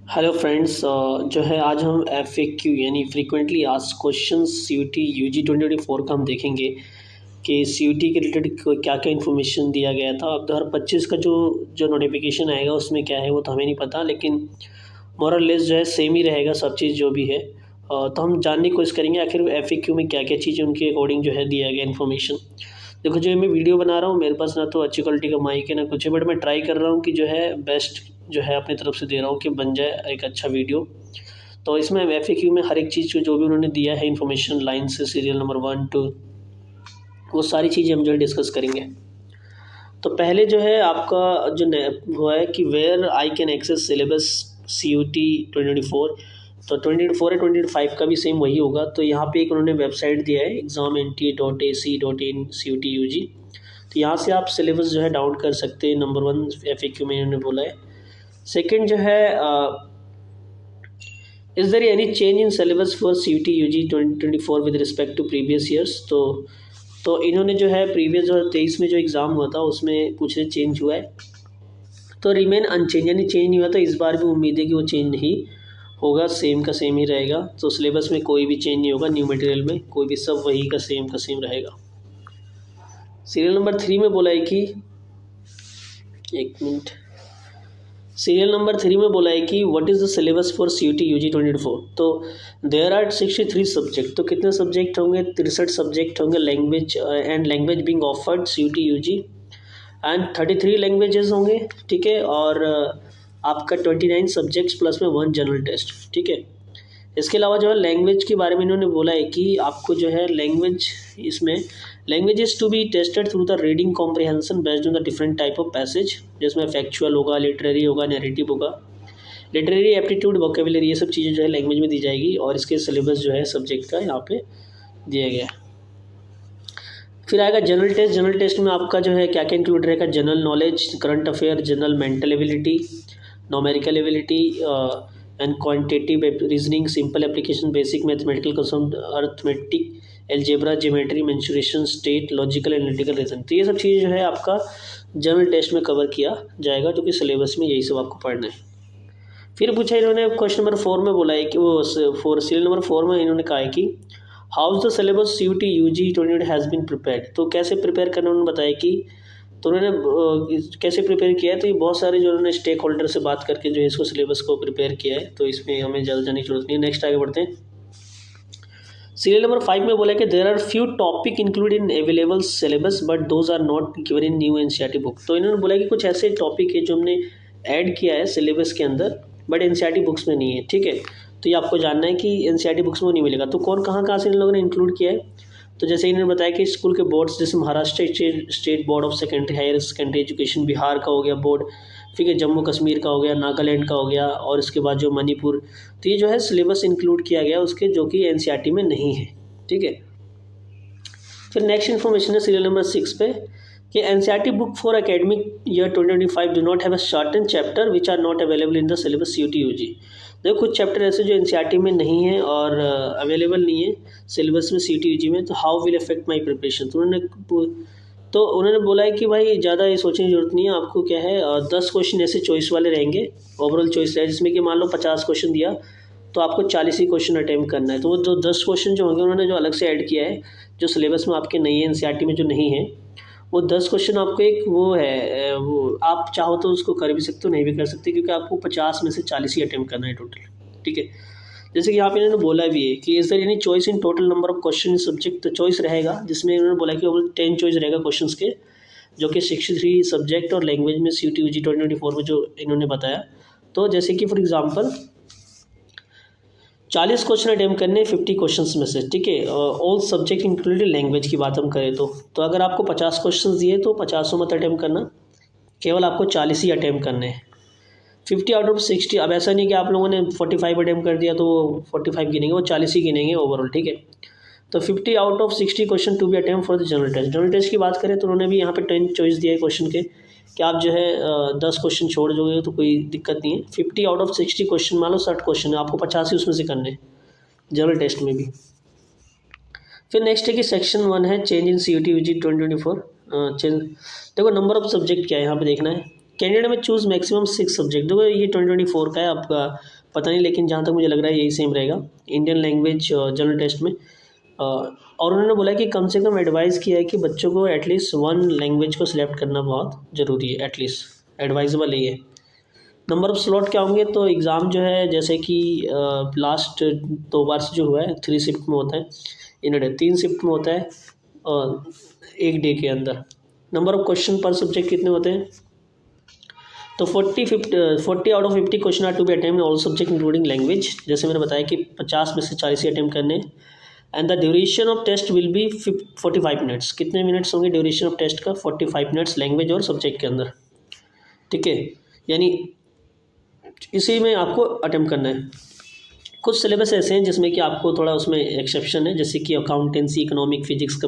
Hello friends, जो है आज हम एफ ए क्यू यानी frequently asked question C U T U G 2024 का हम देखेंगे कि सी यू टी के रिलेटेड क्या क्या इन्फॉर्मेशन दिया गया था। अब 2025 का जो जो नोटिफिकेशन आएगा उसमें क्या है वो तो हमें नहीं पता, लेकिन मोरल लेस जो है सेम ही रहेगा सब चीज़ जो भी है। तो हम जानने की कोशिश करेंगे आखिर एफ ए क्यू में क्या क्या चीज़ें उनके अकॉर्डिंग जो है दिया गया इन्फॉर्मेशन। देखो, जो मैं वीडियो बना रहा हूँ मेरे पास ना तो अच्छी क्वालिटी का माइक है ना कुछ है, बट मैं ट्राई कर रहा हूँ कि जो है बेस्ट जो है अपनी तरफ से दे रहा हूँ कि बन जाए एक अच्छा वीडियो। तो इसमें एफ ए क्यू में हर एक चीज़ को जो भी उन्होंने दिया है इन्फॉर्मेशन लाइन से सीरियल नंबर 1 2 वो सारी चीज़ें हम जो है डिस्कस करेंगे। तो पहले जो है आपका जो हुआ है कि where I can access syllabus C U T 2024। तो 2024 है, 2025 का भी सेम वही होगा। तो यहाँ पे एक उन्होंने वेबसाइट दिया है exam.nt.ac.in CUT-UG। तो यहाँ से आप सिलेबस जो है डाउनलोड कर सकते हैं। नंबर 1 एफ ए क्यू में इन्होंने बोला है। सेकेंड जो है is there any change in syllabus for C U T U G 2024 with respect to previous years. तो इन्होंने जो है प्रीवियस 2023 में जो एग्ज़ाम हुआ था उसमें कुछ चेंज हुआ है, तो रिमेन अनचेंज यानी चेंज नहीं हुआ। तो इस बार भी उम्मीद है कि वो चेंज नहीं होगा, सेम का सेम ही रहेगा। तो सिलेबस में कोई भी चेंज नहीं होगा, न्यू मटेरियल में कोई भी, सब वही का सेम रहेगा। सीरियल नंबर 3 में बोला है कि एक मिनट, सीरियल नंबर 3 में बोला है कि what is the syllabus for C U T U G 2024। तो देयर आर 63 सब्जेक्ट। तो कितने सब्जेक्ट होंगे? 63 सब्जेक्ट होंगे। Language and language being offered C U T U G and 33 languages होंगे, ठीक है। और आपका 29 सब्जेक्ट्स प्लस में 1 जनरल टेस्ट, ठीक है। इसके अलावा जो है लैंग्वेज के बारे में इन्होंने बोला है कि आपको जो है लैंग्वेज, इसमें languages to be tested through the reading comprehension based on the different type of passage, जिसमें फैक्चुअल होगा, लिटरेरी होगा, नैरेटिव होगा, लिटरेरी एप्टीट्यूड, वोकेबुलरी, ये सब चीज़ें जो है लैंग्वेज में दी जाएगी। और इसके सिलेबस जो है सब्जेक्ट का यहाँ पे दिया गया है। फिर आएगा जनरल टेस्ट। जनरल टेस्ट में आपका जो है क्या क्या इंक्लूड रहेगा? General knowledge, current affair, general mental ability, numerical ability and quantitative reasoning, simple application, basic mathematical concept, arithmetic, algebra, geometry, mensuration, stat, logical, analytical reasoning. तो ये सब चीज़ें जो है आपका जनरल टेस्ट में कवर किया जाएगा, जो कि सिलेबस में यही सब आपको पढ़ना है। फिर पूछा इन्होंने क्वेश्चन नंबर 4 में बोला है कि वो सीरियल नंबर 4 में इन्होंने कहा है कि how the syllabus C U T U G 20 has been prepared. तो कैसे प्रिपेयर करना उन्होंने बताया कि, तो उन्होंने कैसे प्रिपेयर किया है, तो ये बहुत सारे जो उन्होंने स्टेक होल्डर से बात करके जो है इसको सिलेबस को प्रिपेयर किया है। तो इसमें हमें ज़्यादा जाने की जरूरत नहीं है। नेक्स्ट आगे बढ़ते हैं। सीरियल नंबर 5 में बोला कि there are few topic include in available syllabus but those are not given in new NCERT book. तो इन्होंने बोला कि कुछ ऐसे टॉपिक है जो हमने ऐड किया है सिलेबस के अंदर बट एनसीईआरटी बुक्स में नहीं है, ठीक है। तो ये आपको जानना है कि एनसीईआरटी बुक्स में नहीं मिलेगा। तो कौन कहाँ से इन लोगों ने इंक्लूड किया है? तो जैसे इन्होंने बताया कि स्कूल के बोर्ड्स, जैसे Maharashtra state board of secondary higher secondary education, Bihar का हो गया बोर्ड, ठीक है, जम्मू कश्मीर का हो गया, नागालैंड का हो गया, और इसके बाद जो मणिपुर। तो ये जो है सिलेबस इंक्लूड किया गया उसके, जो कि एनसीईआरटी में नहीं है, ठीक है। फिर नेक्स्ट इन्फॉर्मेशन है सीरियल नंबर 6 पे कि NCERT book for academic year 2025 do not have a certain chapter which are not available in the syllabus C U T U G. देखो, कुछ चैप्टर ऐसे जो एनसीईआरटी में नहीं है और अवेलेबल नहीं है सिलेबस में सी यू टी यू जी में। तो how will affect my preparation. तो उन्होंने बोला है कि भाई ज़्यादा ये सोचने की जरूरत नहीं है। आपको क्या है, 10 क्वेश्चन ऐसे चॉइस वाले रहेंगे, ओवरऑल चॉइस है, जिसमें कि मान लो 50 क्वेश्चन दिया तो आपको 40 ही क्वेश्चन अटैम्प्ट करना है। तो वो जो 10 क्वेश्चन जो होंगे उन्होंने जो अलग से ऐड किया है, जो सिलेबस में आपके नहीं है, एनसीईआरटी में जो नहीं है, वो 10 क्वेश्चन आपको एक वो है, वो आप चाहो तो उसको कर भी सकते हो, नहीं भी कर सकते, क्योंकि आपको 50 में से 40 ही अटैम्प्ट करना है टोटल, ठीक है। जैसे कि यहाँ पे इन्होंने बोला भी है कि is there any choice in total number of question in subject. तो चॉइस रहेगा, जिसमें इन्होंने बोला कि ओवरऑल 10 चॉइस रहेगा क्वेश्चन के, जो कि 63 सब्जेक्ट और लैंग्वेज में सी यू टी यू जी 2024 में जो इन्होंने बताया। तो जैसे कि फॉर एग्जाम्पल 40 क्वेश्चन अटैम्प्ट करने 50 क्वेश्चन में से, ठीक है। ऑल सब्जेक्ट इंक्लूडेड लैंग्वेज की बात हम करें तो अगर आपको 50 क्वेश्चन दिए तो 50 मत अटैम्प्ट करना, केवल आपको 40 ही अटैम्प्ट करने हैं। 50 आउट ऑफ 60। अब ऐसा नहीं कि आप लोगों ने 45 अटैम्प्ट कर दिया तो 45 गिनेंगे, वो 40 ही गिनेंगे ओवरऑल, ठीक है। तो 50 out of 60 question to be attempt for the general test. General test की बात करें तो उन्होंने भी यहाँ पे 10 चॉइस दिया है क्वेश्चन के, कि आप जो है 10 क्वेश्चन छोड़ दोगे तो कोई दिक्कत नहीं है। 50 आउट ऑफ 60 क्वेश्चन, मान लो 60 क्वेश्चन है, आपको 50 ही उसमें से करने हैं जनरल टेस्ट में भी। फिर नेक्स्ट है कि सेक्शन 1 है change in C U T U G 2024। Change, देखो नंबर ऑफ सब्जेक्ट क्या है यहाँ पे देखना है कैंडिडेट में चूज़ मैक्सिमम 6 सब्जेक्ट। देखो ये 2024 का है, आपका पता नहीं, लेकिन जहाँ तक मुझे लग रहा है यही सेम रहेगा इंडियन लैंग्वेज जनरल टेस्ट में। और उन्होंने बोला कि कम से कम एडवाइस किया है कि बच्चों को एटलीस्ट 1 लैंग्वेज को सिलेक्ट करना बहुत ज़रूरी है, एटलीस्ट एडवाइजेबल है ये। नंबर ऑफ़ स्लॉट क्या होंगे, तो एग्ज़ाम जो है जैसे कि लास्ट 2 बार से जो हुआ है 3 शिफ्ट में होता है, इन 3 शिफ्ट में होता है और 1 डे के अंदर। नंबर ऑफ़ क्वेश्चन पर सब्जेक्ट कितने होते हैं, तो 40 out of 50 question are to be attempt in all subject including language. जैसे मैंने बताया कि 50 में से 40 ही अटेम्प्ट करने। And the duration of test will be 45 minutes. कितने मिनट्स होंगे ड्यूरेशन ऑफ टेस्ट का, 45 मिनट्स लैंग्वेज और सब्जेक्ट के अंदर, ठीक है। यानी इसी में आपको अटेम्प्ट करना है। कुछ सिलेबस ऐसे हैं जिसमें कि आपको थोड़ा उसमें एक्सेप्शन है, जैसे कि accountancy, economic, physics,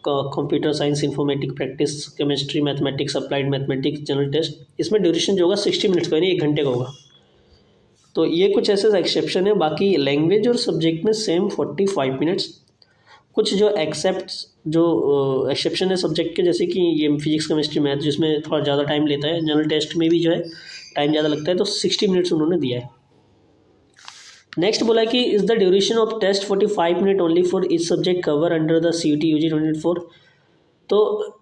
computer science, informatic practice, chemistry, mathematics, applied mathematics, general test. इसमें ड्यूरेशन जो होगा 60 मिनट्स का, यानी 1 घंटे का होगा। तो ये कुछ ऐसे एक्सेप्शन है। बाकी लैंग्वेज और सब्जेक्ट में सेम 45 मिनट्स। कुछ जो एक्सेप्शन है सब्जेक्ट के, जैसे कि ये फिजिक्स, केमिस्ट्री, मैथ, जिसमें थोड़ा ज़्यादा टाइम लेता है, जनरल टेस्ट में भी जो है टाइम ज़्यादा लगता है, तो 60 मिनट्स उन्होंने दिया है। नेक्स्ट बोला कि is the duration of test 45 minute only for each subject cover under the CUET UG 2024। तो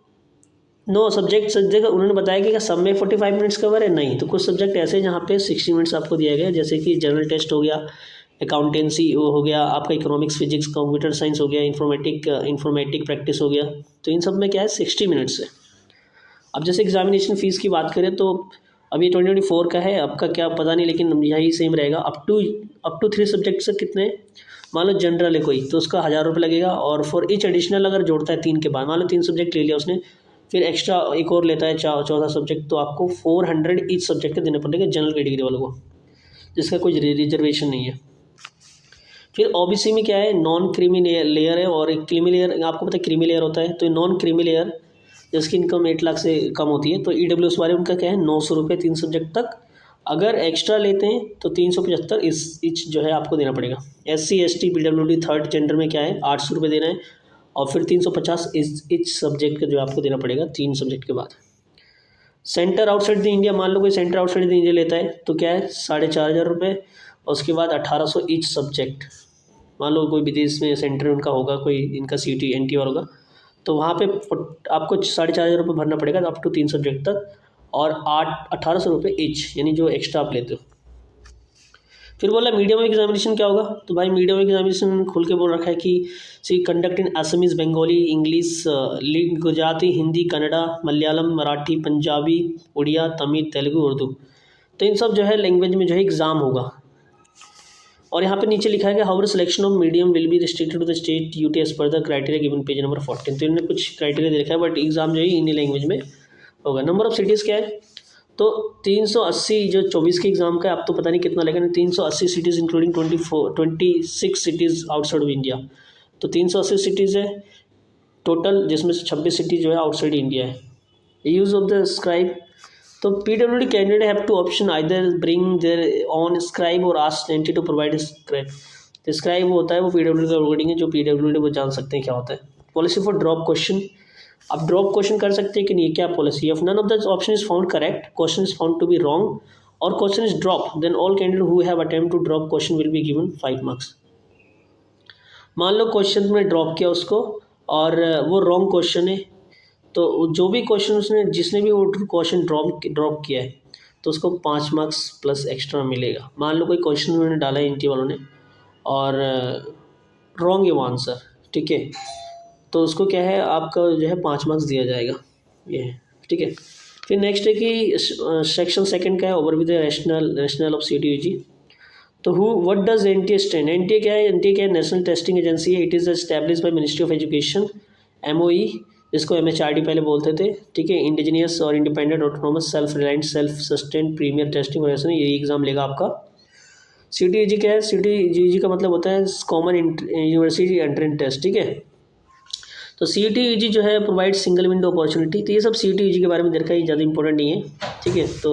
नो सब्जेक्ट उन्होंने बताया कि क्या सब में 45 मिनट्स कवर है, नहीं। तो कुछ सब्जेक्ट ऐसे हैं जहाँ पे 60 मिनट्स आपको दिया गया है, जैसे कि जनरल टेस्ट हो गया, अकाउंटेंसी हो गया, आपका इकोनॉमिक्स, फिजिक्स, कंप्यूटर साइंस हो गया, इन्फॉर्मेटिक प्रैक्टिस हो गया। तो इन सब में क्या है 60 मिनट्स है। अब जैसे एग्जामिनेशन फ़ीस की बात करें तो अभी 2024 का है, आपका क्या पता नहीं, लेकिन यही सेम रहेगा। अप टू 3 सब्जेक्ट से कितने, मान लो जनरल है कोई, तो उसका 1000 रुपये लगेगा। और फॉर ईच एडिशनल अगर जोड़ता है 3 के बाद, मान लो 3 सब्जेक्ट ले लिया उसने, फिर एक्स्ट्रा एक और लेता है 14 सब्जेक्ट, तो आपको 400 ईच सब्जेक्ट के देने पड़ेंगे जनरल कैटेगरी वालों को, जिसका कोई रिजर्वेशन नहीं है। फिर OBC में क्या है, नॉन क्रीमी लेयर है और एक क्रीमी लेयर। आपको पता है क्रीमी लेयर होता है, तो नॉन क्रीमी लेयर जिसकी इनकम 8 लाख से कम होती है, तो EWS वाले उनका क्या है 900 रुपये 3 सब्जेक्ट तक। अगर एक्स्ट्रा लेते हैं तो 375 इच जो है आपको देना पड़ेगा। SC ST PWD third gender में क्या है 800 रुपये देना है, और फिर 350 इच सब्जेक्ट का जो आपको देना पड़ेगा 3 सब्जेक्ट के बाद। सेंटर आउटसाइड द इंडिया, मान लो कोई सेंटर आउटसाइड द इंडिया लेता है तो क्या है 4500 रुपये, और उसके बाद 1800 ईच सब्जेक्ट। मान लो कोई विदेश में सेंटर उनका होगा, कोई इनका CUET NT और होगा, तो वहाँ पे आपको 4500 रुपये भरना पड़ेगा अप टू 3 सब्जेक्ट तक, और 1800 रुपये ईच, यानी जो एक्स्ट्रा आप लेते हो। फिर बोला मीडियम एग्जामिनेशन क्या होगा, तो भाई मीडियम एग्जामिनेशन खुल के बोल रखा है कि conduct in Assamese, Bengali, English, Gujarati, Hindi, Kannada, Malayalam, Marathi, Punjabi, Odia, Tamil, Telugu, Urdu. तो इन सब जो है लैंग्वेज में जो है एग्ज़ाम होगा। और यहाँ पे नीचे लिखा है कि however selection of medium will be restricted to the state UT as per the criteria given page number 14। तो इन्होंने कुछ क्राइटेरिया दे रखा है, बट एग्जाम जो है इन्हीं लैंग्वेज में होगा। नंबर ऑफ सिटीज़ क्या है, तो 380 जो 24 के एग्जाम का, आप तो पता नहीं कितना लेकिन 380 cities including 26 cities outside of India. तो 380 सिटीज़ है टोटल, जिसमें से 26 सिटी जो है आउटसाइड इंडिया है। यूज़ ऑफ द स्क्राइब, तो PWD candidate have to option either bring their own scribe और ask NTA to provide scribe. तो स्क्राइब होता है वो PWD का वर्डिंग है, जो PWD वो जान सकते हैं क्या होता है। पॉलिसी फॉर ड्रॉप क्वेश्चन, आप ड्रॉप क्वेश्चन कर सकते हैं कि नहीं, क्या policy. If none of the option is found correct, question is found to be wrong, और question is drop, then all candidate who have attempt to drop question will be given 5 marks. मान लो question में drop किया उसको और वो wrong question है, तो जो भी क्वेश्चन उसने, जिसने भी वो क्वेश्चन ड्रॉप किया है, तो उसको 5 मार्क्स प्लस एक्स्ट्रा मिलेगा। मान लो कोई क्वेश्चन उन्होंने डाला है NT वालों ने और रॉन्ग है वो आंसर, ठीक है, तो उसको क्या है आपका जो है 5 मार्क्स दिया जाएगा, ये है, ठीक है। फिर नेक्स्ट है कि सेक्शन सेकंड का है overview the rational of CUET UG। तो what does NTA stand, NTA क्या है, NTA क्या है, नेशनल टेस्टिंग एजेंसी है। It is establish by ministry of education, MOE, जिसको MHRD पहले बोलते थे, ठीक है। इंडिजीनियस और independent, autonomous, self reliant, self sustain, premier testing organisation. यही एग्जाम लेगा आपका। CUET UG क्या है, CUET UG का मतलब होता है कॉमन यूनिवर्सिटी एंट्रेंस टेस्ट, ठीक है। तो CUET UG जो है प्रोवाइड सिंगल विंडो अपॉर्चुनिटी। तो ये सब CUET UG के बारे में देखा, ये ज़्यादा इंपॉर्टेंट नहीं है, ठीक है। तो